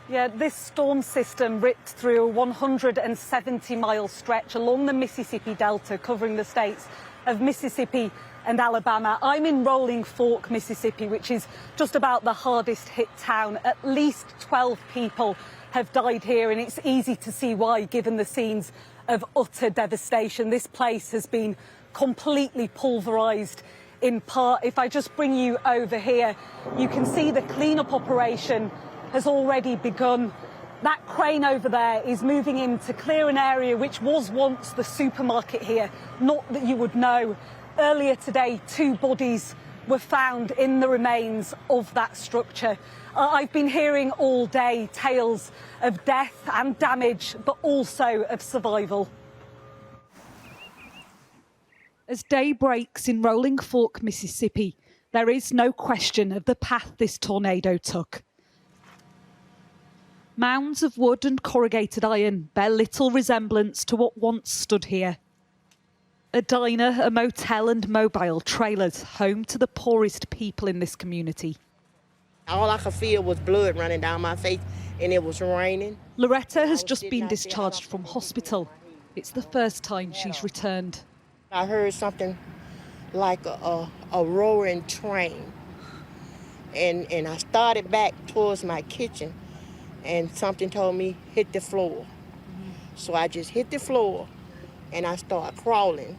Yeah, this storm system ripped through a 170-mile stretch along the Mississippi Delta, covering the states of Mississippi and Alabama. I'm in Rolling Fork, Mississippi, which is just about the hardest hit town. At least 12 people have died here, and it's easy to see why, given the scenes of utter devastation. This place has been completely pulverised in part. If I just bring you over here, you can see the clean-up operation has already begun. That crane over there is moving in to clear an area which was once the supermarket here, not that you would know. Earlier today, 2 bodies were found in the remains of that structure. I've been hearing all day tales of death and damage, but also of survival. As day breaks in Rolling Fork, Mississippi, there is no question of the path this tornado took. Mounds of wood and corrugated iron bear little resemblance to what once stood here. A diner, a motel and mobile trailers, home to the poorest people in this community. All I could feel was blood running down my face, and it was raining. Loretta has just been discharged from hospital. It's the first time she's returned. I heard something like a roaring train, and I started back towards my kitchen, and something told me, hit the floor. So I just hit the floor, and I started crawling.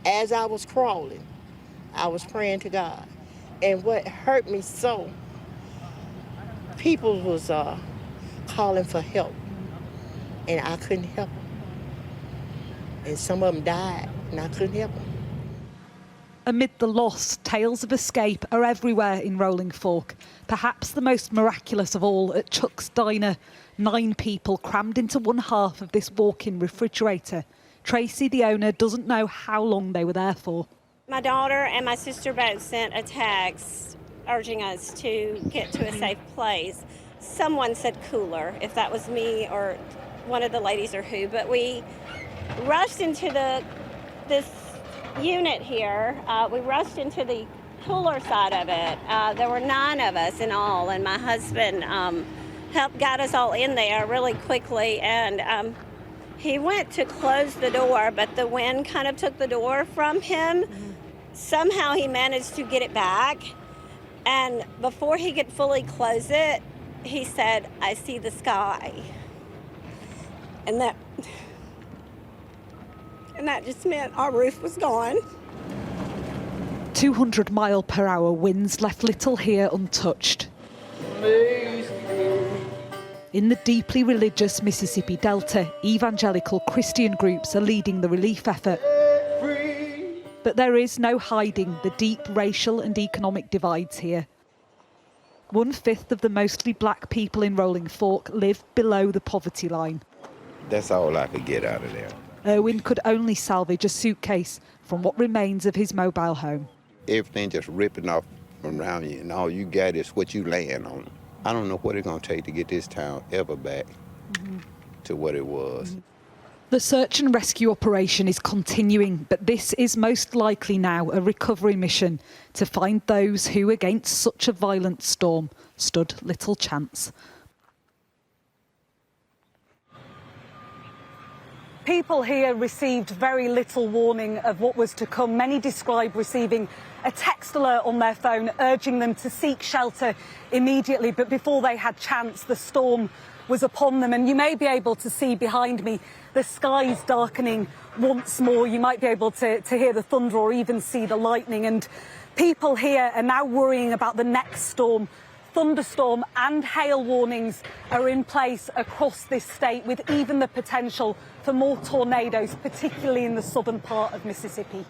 As I was crawling, I was praying to God. And what hurt me so, people was calling for help, and I couldn't help them. And some of them died, and I couldn't help them. Amid the loss, tales of escape are everywhere in Rolling Fork. Perhaps the most miraculous of all at Chuck's Diner. 9 people crammed into one half of this walk-in refrigerator. Tracy, the owner, doesn't know how long they were there for. My daughter and my sister both sent a text urging us to get to a safe place. Someone said cooler, if that was me or one of the ladies or who, but we rushed into this unit here. We rushed into the cooler side of it. There were 9 of us in all, and my husband helped guide us all in there really quickly, and he went to close the door, but the wind kind of took the door from him. Somehow he managed to get it back, and before he could fully close it, he said, "I see the sky." And that just meant our roof was gone. 200-mile-per-hour winds left little here untouched. In the deeply religious Mississippi Delta, evangelical Christian groups are leading the relief effort. But there is no hiding the deep racial and economic divides here. 1/5 of the mostly black people in Rolling Fork live below the poverty line. That's all I could get out of there. Erwin could only salvage a suitcase from what remains of his mobile home. Everything just ripping off around you, and all you got is what you laying on. I don't know what it's going to take to get this town ever back to what it was. The search and rescue operation is continuing, but this is most likely now a recovery mission to find those who, against such a violent storm, stood little chance. People here received very little warning of what was to come. Many describe receiving a text alert on their phone urging them to seek shelter immediately, but before they had chance, the storm was upon them. And you may be able to see behind me the skies darkening once more. You might be able to hear the thunder or even see the lightning. And people here are now worrying about the next storm. Thunderstorm and hail warnings are in place across this state, with even the potential for more tornadoes, particularly in the southern part of Mississippi.